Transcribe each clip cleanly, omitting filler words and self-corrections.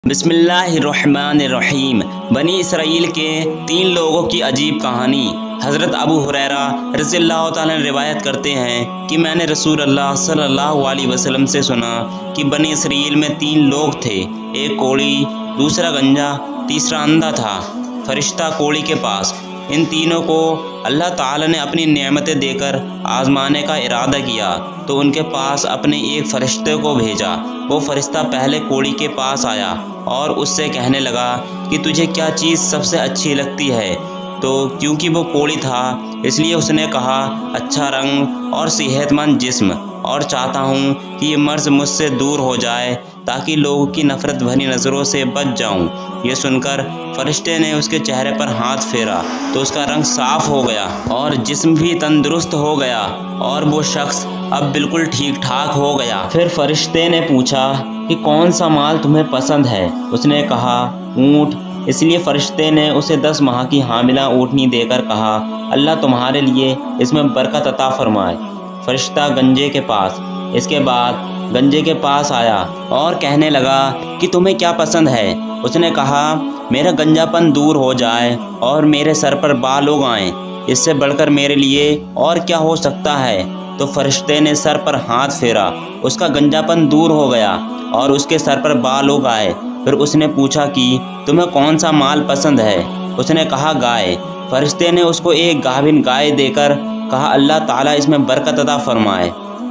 بسم اللہ الرحمن الرحیم۔ بنی اسرائیل کے 3 لوگوں کی عجیب کہانی۔ حضرت ابو ہریرہ رضی اللہ تعالیٰ نے روایت کرتے ہیں کہ میں نے رسول اللہ صلی اللہ علیہ وسلم سے سنا کہ بنی اسرائیل میں 3 لوگ تھے، ایک کوڑی، دوسرا گنجا، تیسرا اندھا تھا۔ فرشتہ کوڑی کے پاس ان تینوں کو اللہ تعالیٰ نے اپنی نعمتیں دے کر آزمانے کا ارادہ کیا تو ان کے پاس اپنے ایک فرشتے کو بھیجا۔ وہ فرشتہ پہلے کوڑی کے پاس آیا اور اس سے کہنے لگا کہ تجھے کیا چیز سب سے اچھی لگتی ہے؟ تو کیونکہ وہ کوڑی تھا اس لیے اس نے کہا اچھا رنگ اور صحت مند جسم، اور چاہتا ہوں کہ یہ مرض مجھ سے دور ہو جائے تاکہ لوگوں کی نفرت بھری نظروں سے بچ جاؤں۔ یہ سن کر فرشتے نے اس کے چہرے پر ہاتھ پھیرا تو اس کا رنگ صاف ہو گیا اور جسم بھی تندرست ہو گیا اور وہ شخص اب بالکل ٹھیک ٹھاک ہو گیا۔ پھر فرشتے نے پوچھا کہ کون سا مال تمہیں پسند ہے؟ اس نے کہا اونٹ۔ اس لیے فرشتے نے اسے 10 ماہ کی حاملہ اونٹنی دے کر کہا اللہ تمہارے لیے اس میں برکت عطا فرمائے۔ فرشتہ گنجے کے پاس اس کے بعد گنجے کے پاس آیا اور کہنے لگا کہ تمہیں کیا پسند ہے؟ اس نے کہا میرا گنجا پن دور ہو جائے اور میرے سر پر بال اگ آئیں، اس سے بڑھ کر میرے لیے اور کیا ہو سکتا ہے؟ تو فرشتے نے سر پر ہاتھ پھیرا، اس کا گنجا پن دور ہو گیا اور اس کے سر پر بال اگ آئے۔ پھر اس نے پوچھا کہ تمہیں کون سا مال پسند ہے؟ اس نے کہا گائے۔ فرشتے نے اس کو ایک گابھن گائے دے کر کہا اللہ تعالیٰ اس میں برکت عطا فرمائے۔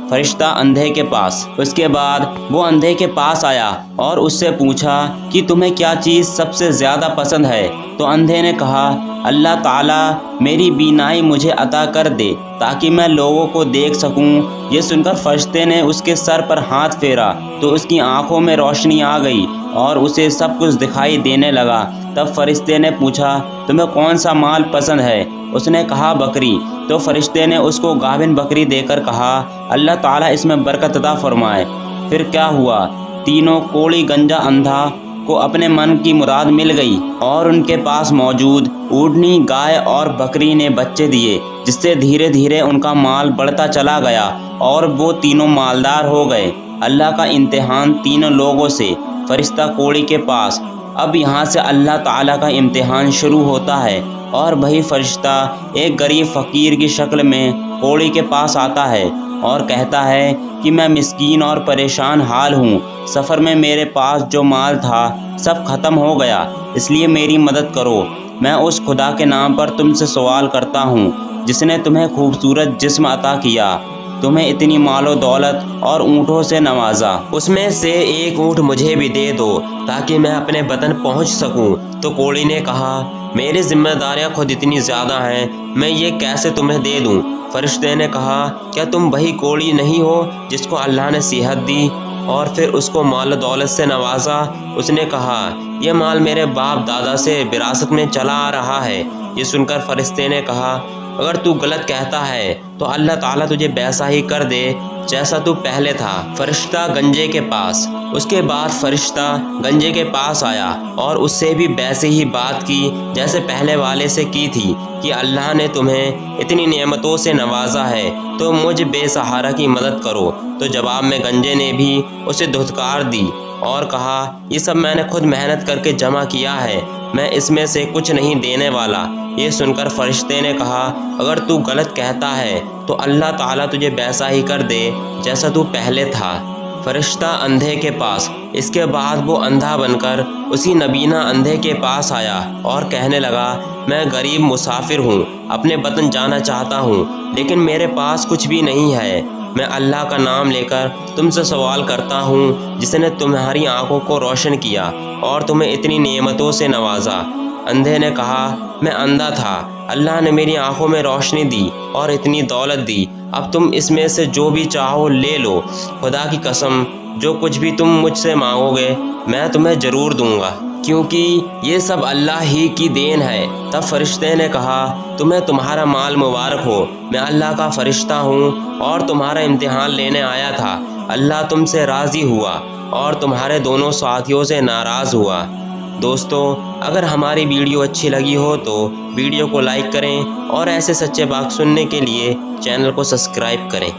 فرشتہ اندھے کے پاس اس کے بعد وہ اندھے کے پاس آیا اور اس سے پوچھا کہ تمہیں کیا چیز سب سے زیادہ پسند ہے؟ تو اندھے نے کہا اللہ تعالیٰ میری بینائی مجھے عطا کر دے تاکہ میں لوگوں کو دیکھ سکوں۔ یہ سن کر فرشتے نے اس کے سر پر ہاتھ پھیرا تو اس کی آنکھوں میں روشنی آ گئی اور اسے سب کچھ دکھائی دینے لگا۔ تب فرشتے نے پوچھا تمہیں کون سا مال پسند ہے؟ اس نے کہا بکری۔ تو فرشتے نے اس کو گابھن بکری دے کر کہا اللہ تعالیٰ اس میں برکت عطا فرمائے۔ پھر کیا ہوا؟ تینوں کوڑی، گنجا، اندھا کو اپنے من کی مراد مل گئی اور ان کے پاس موجود اونٹنی، گائے اور بکری نے بچے دیے، جس سے دھیرے دھیرے ان کا مال بڑھتا چلا گیا اور وہ تینوں مالدار ہو گئے۔ اللہ کا امتحان تینوں لوگوں سے۔ فرشتہ کوڑی کے پاس اب یہاں سے اللہ تعالیٰ کا امتحان شروع ہوتا ہے اور وہی فرشتہ ایک غریب فقیر کی شکل میں کوڑی کے پاس آتا ہے اور کہتا ہے کہ میں مسکین اور پریشان حال ہوں، سفر میں میرے پاس جو مال تھا سب ختم ہو گیا، اس لیے میری مدد کرو۔ میں اس خدا کے نام پر تم سے سوال کرتا ہوں جس نے تمہیں خوبصورت جسم عطا کیا، تمہیں اتنی مال و دولت اور اونٹوں سے نوازا، اس میں سے ایک اونٹ مجھے بھی دے دو تاکہ میں اپنے وطن پہنچ سکوں۔ تو کوڑی نے کہا میری ذمہ داریاں خود اتنی زیادہ ہیں، میں یہ کیسے تمہیں دے دوں؟ فرشتے نے کہا کیا تم وہی کوڑی نہیں ہو جس کو اللہ نے صحت دی اور پھر اس کو مال و دولت سے نوازا؟ اس نے کہا یہ مال میرے باپ دادا سے وراثت میں چلا آ رہا ہے۔ یہ سن کر فرشتے نے کہا اگر تو غلط کہتا ہے تو اللہ تعالیٰ تجھے ویسا ہی کر دے جیسا تو پہلے تھا۔ فرشتہ گنجے کے پاس اس کے بعد فرشتہ گنجے کے پاس آیا اور اس سے بھی ویسے ہی بات کی جیسے پہلے والے سے کی تھی کہ اللہ نے تمہیں اتنی نعمتوں سے نوازا ہے تو مجھ بے سہارا کی مدد کرو۔ تو جواب میں گنجے نے بھی اسے دھتکار دی اور کہا یہ سب میں نے خود محنت کر کے جمع کیا ہے، میں اس میں سے کچھ نہیں دینے والا۔ یہ سن کر فرشتے نے کہا اگر تو غلط کہتا ہے تو اللہ تعالیٰ تجھے ویسا ہی کر دے جیسا تو پہلے تھا۔ فرشتہ اندھے کے پاس اس کے بعد وہ اندھا بن کر اسی نبینا اندھے کے پاس آیا اور کہنے لگا میں غریب مسافر ہوں، اپنے وطن جانا چاہتا ہوں لیکن میرے پاس کچھ بھی نہیں ہے۔ میں اللہ کا نام لے کر تم سے سوال کرتا ہوں جس نے تمہاری آنکھوں کو روشن کیا اور تمہیں اتنی نعمتوں سے نوازا۔ اندھے نے کہا میں اندھا تھا، اللہ نے میری آنکھوں میں روشنی دی اور اتنی دولت دی، اب تم اس میں سے جو بھی چاہو لے لو، خدا کی قسم جو کچھ بھی تم مجھ سے مانگو گے میں تمہیں ضرور دوں گا، کیونکہ یہ سب اللہ ہی کی دین ہے۔ تب فرشتے نے کہا تمہیں تمہارا مال مبارک ہو، میں اللہ کا فرشتہ ہوں اور تمہارا امتحان لینے آیا تھا۔ اللہ تم سے راضی ہوا اور تمہارے دونوں ساتھیوں سے ناراض ہوا۔ دوستو اگر ہماری ویڈیو اچھی لگی ہو تو ویڈیو کو لائک کریں اور ایسے سچے بات سننے کے لیے چینل کو سبسکرائب کریں۔